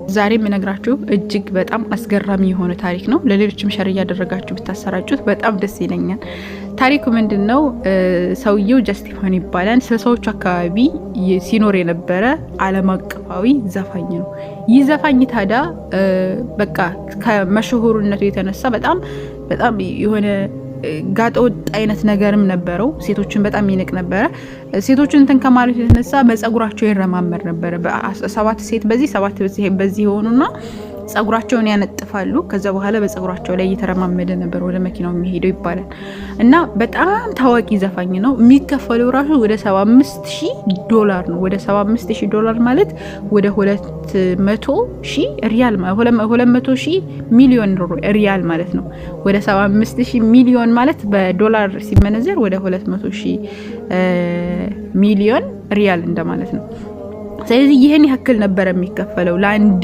ዛሬ የምነግራችሁ እጅግ በጣም አስገራሚ የሆነ ታሪክ ነው። ለሌሎችም ሸር እያደረጋችሁ ብታሰራጩት በጣም ደስ ይለኛል። ታሪኩ ምንድነው? ሰውየው ጀስቲፋን ይባላል። ስለሰዎቹ አካባቢ ሲኖር የነበረ ዓለም አቀፋዊ ዘፋኝ ነው። ይህ ዘፋኝ ታዲያ በቃ ከመሸሁርነቱ የተነሳ በጣም የሆነ ጋጠወጥ አይነት ነገርም ነበረው። ሴቶችን በጣም ይንቅ ነበረ። ሴቶችን እንትን ከማለት የተነሳ በጸጉራቸው ይረማመር ነበረ። ሰባት ሴት በዚህ ሆኑና ጸጉራቸውን ያነጥፋሉ። ከዛ በኋላ በጸጉራቸው ላይ እየተረማመደ ነበር ወደ መኪናው የሚሄደው ይባላል። እና በጣም ታዋቂ ዘፋኝ ነው። የሚከፈለው ራሱ ወደ $75,000 ነው። ወደ $75,000 ማለት ወደ 200,000 ሪያል ማለት 200,000 ሚሊዮን ሪያል ማለት ነው። ወደ 75,000 ሚሊዮን ማለት በዶላር ሲመነዘር ወደ 200,000 ሚሊዮን ሪያል እንደማለት ነው። ስለዚህ ይሄን ያክል ነበር የሚከፈለው ለአንድ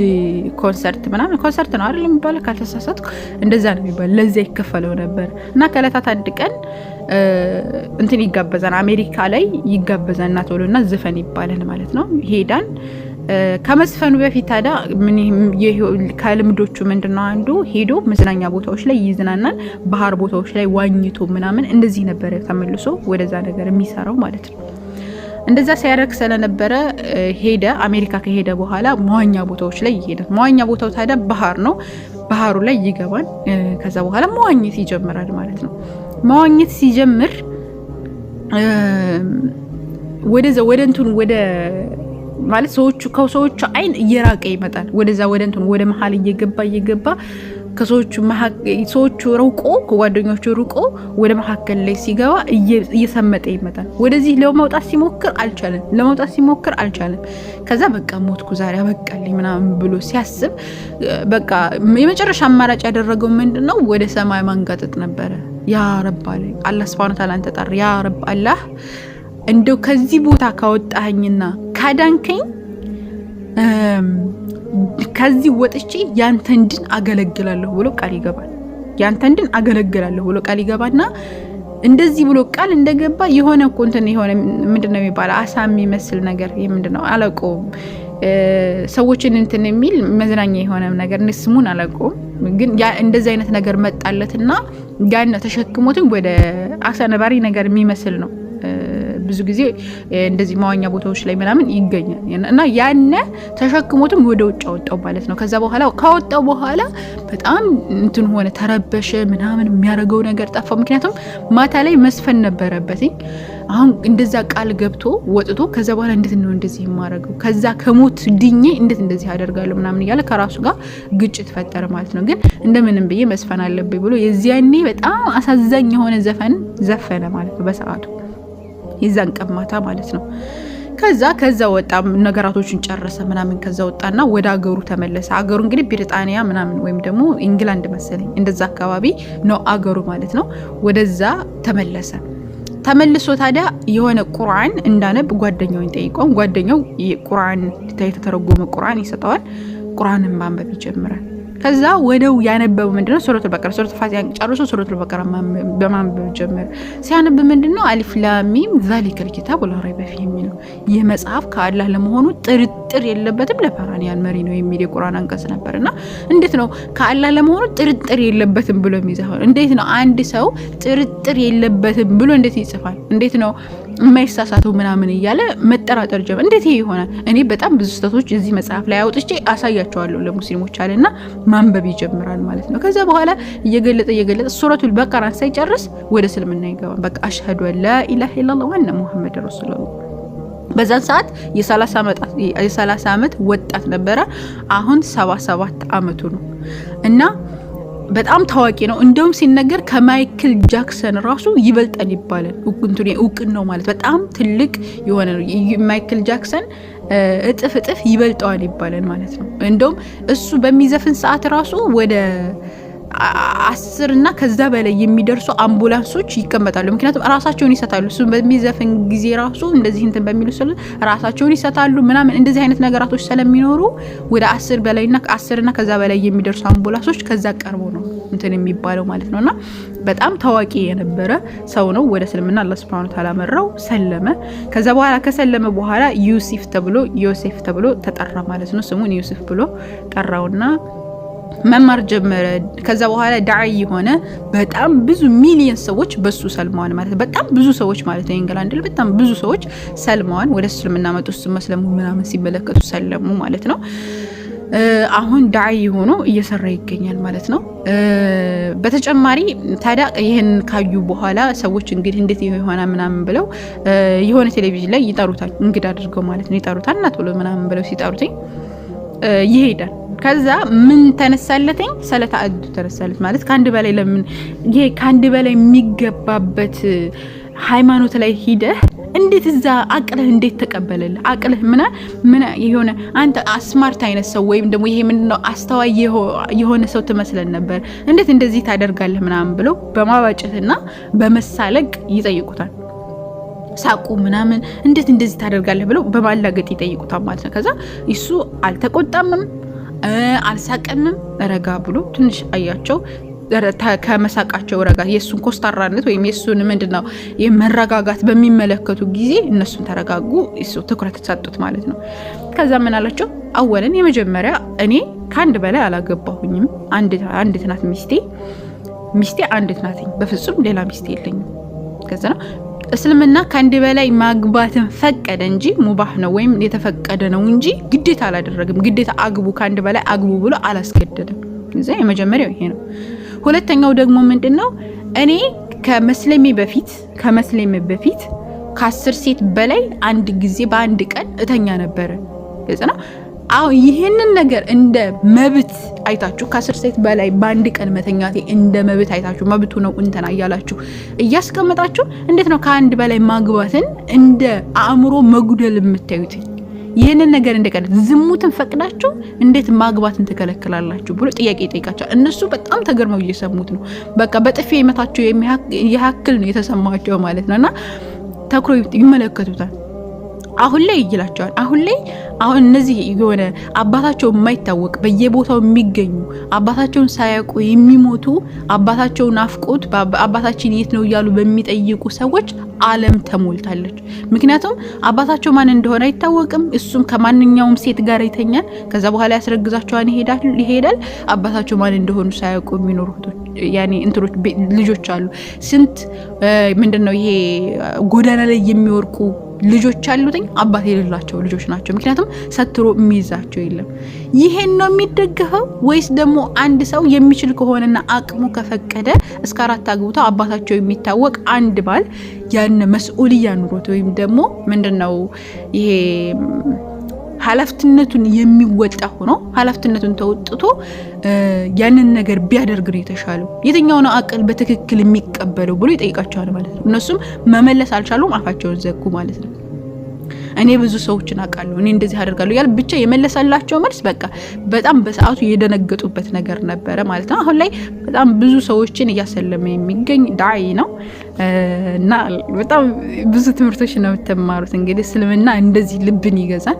ኮንሰርት ምናምን። ኮንሰርት ነው አይደል የሚባለው ካልተሳሳትኩ፣ እንደዛ ነው የሚባለው። ለዛ ይከፈለው ነበር። እና ከለታት አንድ ቀን እንትን ይጋበዛል፣ አሜሪካ ላይ ይጋበዛል እና ቶሎና ዝፈን ይባላል ማለት ነው። ሄዳን ከመስፈኑ በፊት ታዲያ ከልምዶቹ ምንድነው አንዱ ሄዶ መዝናኛ ቦታዎች ላይ ይዝናናል። ባህር ቦታዎች ላይ ዋኝቶ ምናምን እንደዚህ ነበር ተመልሶ ወደዛ ነገር የሚሰራው ማለት ነው። እንደዛ ሲያደርግ ስለነበረ ሄደ። አሜሪካ ከሄደ በኋላ መዋኛ ቦታዎች ላይ ይሄዳል። መዋኛ ቦታው ታዲያ ባህር ነው። ባህሩ ላይ ይገባል። ከዛ በኋላ መዋኘት ይጀምራል ማለት ነው። መዋኘት ሲጀምር ወደ ማለት ከሰዎቹ አይን እየራቀ ይመጣል። ወደ መሀል እየገባ ሰዎቹ ሩቆ ከጓደኞቹ ሩቆ ወደ መካከል ላይ ሲገባ እየሰመጠ ይመጣል። ወደዚህ ለመውጣት ሲሞክር አልቻለም። ከዛ በቃ ሞትኩ ዛሬ አበቃልኝ ምናምን ብሎ ሲያስብ በቃ የመጨረሻ አማራጭ ያደረገው ምንድነው? ወደ ሰማይ ማንጋጠጥ ነበረ። ያ ረብ አለ አላህ Subhanahu Wa Ta'ala ተጣራ። ያ ረብ አላህ እንደው ከዚህ ቦታ ካወጣኸኝና ካዳንከኝ ከዚህ ወጥቼ ያንተን ድን አገለግላለሁ ብሎ ቃል ይገባና እንደዚህ ብሎ ቃል እንደገባ የሆነ ኮንተን የሆነ ምንድነው የሚባለው አሳ የሚመስል ነገር ምንድነው አላውቀውም። ሰዎችን እንትን የሚል መዝናኛ የሆነ ነገር ስሙን አላውቀውም። ግን ያ እንደዚህ አይነት ነገር መጣለትና ጋር ተሸክሞትን ወደ አሳ ነባሪ ነገር የሚመስል ነው። ብዙ ጊዜ እንደዚህ መዋኛ ቦታዎች ላይ ምናምን ይገኛል። እና ያነ ተሸክሞትም ወደ ውጭ አወጣው ማለት ነው። ከዛ በኋላ ካወጣው በኋላ በጣም እንትን ሆነ፣ ተረበሸ ምናምን፣ የሚያደርገው ነገር ጠፋ። ምክንያቱም ማታ ላይ መስፈን ነበረበት። አሁን እንደዛ ቃል ገብቶ ወጥቶ ከዛ በኋላ እንዴት ነው እንደዚህ የማደርገው? ከዛ ከሞት ድኜ እንዴት እንደዚህ አደርጋለሁ ምናምን እያለ ከራሱ ጋር ግጭት ፈጠረ ማለት ነው። ግን እንደምንም ብዬ መስፈን አለብኝ ብሎ የዚያኔ በጣም አሳዛኝ የሆነ ዘፈን ዘፈነ ማለት ነው በሰዓቱ ይዛን ቀማታ ማለት ነው። ከዛ ወጣ፣ ነገራቶችን ጨረሰ ምናምን። ከዛ ወጣና ወደ አገሩ ተመለሰ። አገሩ እንግዲህ ብሪጣንያ ምናምን ወይም ደግሞ ኢንግላንድ መሰለኝ እንደዛ አካባቢ ነው አገሩ ማለት ነው። ወደዛ ተመልሶ ታዲያ የሆነ ቁርአን እንዳነብ ጓደኛውን ጠይቀው፣ ጓደኛው የቁርአን የተተረጎመ ቁርአን ይሰጠዋል። ቁርአንን ማንበብ ይጀምራል። ከዛ ወደው ያነበበው ምንድነው? ሱረቱል በቀራ ፋቲሃን ጨርሶ ሱረቱል በቀራ በማንበብ ጀመረ። ሲያነብ ምንድነው? አሊፍ ላም ሚም ዛሊከል ኪታብ ላ ረይበ ፊህ የሚለው ይህ መጽሐፍ ከአላህ ለመሆኑ ጥርጥር የለበትም ለፈራንያን መሪ ነው የሚል የቁርአን አንቀጽ ነበርና እንዴት ነው ከአላህ ለመሆኑ ጥርጥር የለበትም ብሎ የሚጽፋው? እንዴት ነው አንድ ሰው ጥርጥር የለበትም ብሎ እንዴት ይጽፋል? እንዴት ነው የማይሳሳተው ምናምን እያለ መጠራጠር ጀመረ። እንዴት ይሄ ይሆናል? እኔ በጣም ብዙ ስህተቶች እዚህ መጽሐፍ ላይ አውጥቼ አሳያቸዋለሁ ለሙስሊሞች አለና ማንበብ ይጀምራል ማለት ነው። ከዛ በኋላ እየገለጠ ሱረቱል በቀራን ሳይጨርስ ወደ እስልምና ይገባል። በቃ አሽሀዱ አላ ኢላሀ ኢላላህ ወአነ ሙሐመድ ረሱሉላህ። በዛን ሰዓት የ30 ዓመት ወጣት ነበረ። አሁን 77 ዓመቱ ነው እና በጣም ታዋቂ ነው። እንደውም ሲነገር ከማይክል ጃክሰን ራሱ ይበልጣል ይባላል። እውቅን ነው ማለት በጣም ትልቅ የሆነ ነው። ማይክል ጃክሰን እጥፍ ይበልጣል ይባላል ማለት ነው። እንደውም እሱ በሚዘፍን ሰዓት ራሱ ወደ 10 እና ከዛ በላይ የሚደርሱ አምቡላንሶች ይቀመጣሉ። ምክንያቱም ራሳቸውን ይሰጣሉ። እሱ በሚዘፍን ጊዜ ራሱ እንደዚህ እንትን በሚሉ ራሳቸውን ይሰጣሉ ምናምን እንደዚህ አይነት ነገራቶች ስለሚኖሩ ወደ 10 እና ከዛ በላይ የሚደርሱ አምቡላንሶች ከዛ ቀርቦ ነው እንትን የሚባለው ማለት ነውና በጣም ታዋቂ የነበረ ሰው ነው። ወደ እስልምና አላህ Subhanahu Wa Ta'ala መራው፣ ሰለመ። ከዛ በኋላ ከሰለመ በኋላ ዮሴፍ ተብሎ ተጠራ ማለት ነው። ስሙን ዮሴፍ ብሎ ጠራውና መማር ጀመረ። ከዛ በኋላ ዳዒ ሆነ። በጣም ብዙ ሚሊዮን ሰዎች በሱ ሰልመዋል ማለት ነው። በጣም ብዙ ሰዎች ማለት ነው። ኢንግላንድ ላይ በጣም ብዙ ሰዎች ሰልመዋል። ወደ እስልምና መጡ። እሱ መስለሙ ምናምን ሲመለከቱ ሰለሙ ማለት ነው። አሁን ዳዒ ሆኖ እየሰራ ይገኛል ማለት ነው። በተጨማሪ ታዲያ ይሄን ካዩ በኋላ ሰዎች እንግዲህ እንዴት ይሆና ምናምን ብለው የሆነ ቴሌቪዥን ላይ ይጠሩታል፣ እንግዳ አድርገው ማለት ነው። ይጠሩታል እና ቶሎ ምናምን ብለው ሲጠሩትኝ ይሄዳል። ከዛ ምን ተነሳለተኝ ሰለታ አዱ ተነሳለት ማለት ከአንድ በላይ ለምን ይሄ ከአንድ በላይ የሚገባበት ሃይማኖት ላይ ሂደህ እንዴት እዛ አቅልህ እንዴት ተቀበለለ? አቅልህ ምን የሆነ አንተ ስማርት አይነት ሰው ወይም ደግሞ ይሄ ምንድነው አስተዋይ የሆነ ሰው ትመስለን ነበር፣ እንዴት እንደዚህ ታደርጋለህ ምናምን ብለው በማባጨትና በመሳለቅ ይጠይቁታል። ሳቁ ምናምን እንዴት እንደዚህ ታደርጋለህ ብለው በማላገጥ ይጠይቁታል ማለት ነው። ከዛ እሱ አልተቆጣምም አልሳቀምም፣ ረጋ ብሎ ትንሽ አያቸው። ከመሳቃቸው ረጋ የሱን ኮስታራነት ወይም የሱን ምንድነው የመረጋጋት በሚመለከቱ ጊዜ እነሱን ተረጋጉ፣ እሱ ትኩረት ተሰጡት ማለት ነው። ከዛ ምን አላቸው? አወለን የመጀመሪያ እኔ ከአንድ በላይ አላገባሁኝም። አንዲት ናት ሚስቴ አንዲት ናት፣ በፍጹም ሌላ ሚስቴ የለኝም። ከዛ ነው እስልምና ከአንድ በላይ ማግባትን ፈቀደ እንጂ ሙባህ ነው ወይም የተፈቀደ ነው እንጂ ግዴታ አላደረግም። ግዴታ አግቡ ከአንድ በላይ አግቡ ብሎ አላስገደደም። እዛ የመጀመሪያው ይሄ ነው። ሁለተኛው ደግሞ ምንድነው እኔ ከመስለሜ በፊት ከ10 ሴት በላይ አንድ ጊዜ በአንድ ቀን እተኛ ነበር። እዛና አሁን ይሄንን ነገር እንደ መብት አይታችሁ ከ10 ሴት በላይ በአንድ ቀን መተኛቴ እንደ መብት አይታችሁ መብቱ ነው እንተና እያላችሁ እያስቀመጣችሁ እንዴት ነው ከአንድ በላይ ማግባትን እንደ አእምሮ መጉደል የምታዩት? ይሄንን ነገር እንደቀለ ዝሙትን ፈቅዳችሁ እንዴት ማግባትን ተከለክላላችሁ ብሎ ጥያቄ ይጠይቃቸዋል። እነሱ በጣም ተገርመው እየሰሙት ነው። በቃ በጥፊ የመታቸው የሚያክል ነው የተሰማቸው ማለት ነውና ተኩሮ ይመለከቱታል። አሁን ላይ ይላቸዋል። አሁን እነዚህ የሆነ አባታቸው የማይታወቅ በየቦታው የሚገኙ አባታቸውን ሳያውቁ የሚሞቱ አባታቸውን ናፍቆት አባታችን የት ነው እያሉ በሚጠይቁ ሰዎች ዓለም ተሞልታለች። ምክንያቱም አባታቸው ማን እንደሆነ አይታወቅም። እሱም ከማንኛውም ሴት ጋር ይተኛል። ከዛ በኋላ ያስረግዛቸዋን ይሄዳል። አባታቸው ማን እንደሆኑ ሳያውቁ የሚኖሩ ያኔ እንትሮች ልጆች አሉ። ስንት ምንድነው ይሄ ጎዳና ላይ የሚወርቁ ልጆች አሉትኝ አባት የሌላቸው ልጆች ናቸው። ምክንያቱም ሰትሮ የሚይዛቸው የለም። ይሄን ነው የሚደገፈው ወይስ ደግሞ አንድ ሰው የሚችል ከሆነና አቅሙ ከፈቀደ እስከ 4 አግብቶ አባታቸው የሚታወቅ አንድ ባል ያን መስኡልያ ኑሮት ወይም ደግሞ ምንድነው ይሄ ኃላፊነቱን የሚወጣ ሆኖ ኃላፊነቱን ተወጥቶ ያንን ነገር ቢያደርግ ነው የተሻለው? የትኛው ነው አቅል በትክክል የሚቀበለው ብሎ ይጠይቃቸዋል ማለት ነው። እነሱም መመለስ አልቻሉም፣ አፋቸውን ዘጉ ማለት ነው። እኔ ብዙ ሰዎችን አውቃለሁ እኔ እንደዚህ አደርጋለሁ ያል ብቻ የመለሰላቸው መልስ በቃ በጣም በሰዓቱ የደነገጡበት ነገር ነበረ ማለት ነው። አሁን ላይ በጣም ብዙ ሰዎችን እያሰለመ የሚገኝ ዳዒ ነው እና በጣም ብዙ ትምህርቶች ነው የምትማሩት። እንግዲህ እስልምና እንደዚህ ልብን ይገዛል።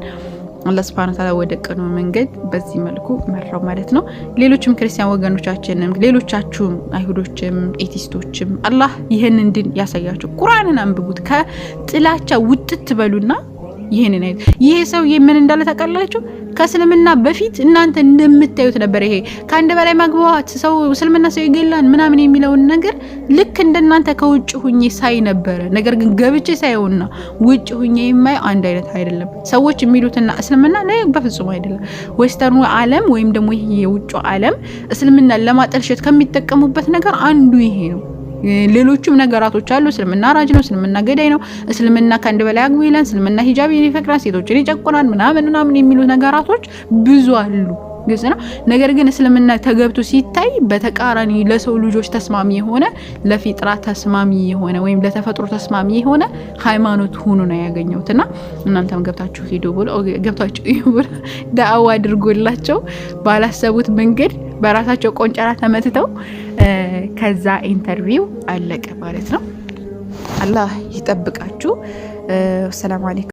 አላህ Subhanahu Wa Ta'ala ወደ ቀኑ መንገድ በዚህ መልኩ መራው ማለት ነው። ሌሎችም ክርስቲያን ወገኖቻችንም ሌሎቻችሁም አይሁዶችም ኤቲስቶችም አላህ ይሄንን ድን ያሳያችሁ። ቁርአንን አንብቡት ከጥላቻ ውጥት በሉና ይሄንን ይሄ ሰው ምን እንዳለ ተቀላችሁ? ከእስልምና በፊት እናንተ እንደምታዩት ነበር። ይሄ ከአንድ በላይ ማግባት ሰው እስልምና ሰው ይገላል ምናምን የሚለውን ነገር ልክ እንደናንተ ከውጭ ሁኜ ሳይ ነበር። ነገር ግን ገብቼ ሳይውና ውጭ ሁኜ የማይ አንድ አይነት አይደለም። ሰዎች የሚሉትና እስልምና ላይ በፍጹም አይደለም። ዌስተርኑ ዓለም ወይም ደግሞ ይሄ የውጭ ዓለም እስልምና ለማጠልሸት ከሚጠቀሙበት ነገር አንዱ ይሄ ነው። ሌሎችም ነገራቶች አሉ። እስልምና ራጅ ነው፣ እስልምና ገዳይ ነው፣ እስልምና ከአንድ በላይ አግቡ ይላል፣ እስልምና ሂጃብ ይፈቅዳል፣ ሴቶችን ይጨቁናል ምናምን የሚሉ ነገራቶች ብዙ አሉ። ግልጽ ነው። ነገር ግን እስልምና ተገብቶ ሲታይ በተቃራኒ ለሰው ልጆች ተስማሚ የሆነ ለፊጥራ ተስማሚ የሆነ ወይም ለተፈጥሮ ተስማሚ የሆነ ሃይማኖት ሆኖ ነው ያገኘውትና እናንተም ገብታችሁ ሂዱ ብሎ ዳዕዋ አድርጎላቸው ባላሰቡት መንገድ በራሳቸው ቆንጨራ ተመትተው ከዛ ኢንተርቪው አለቀ ማለት ነው። አላህ ይጠብቃችሁ። ሰላም አለይኩም።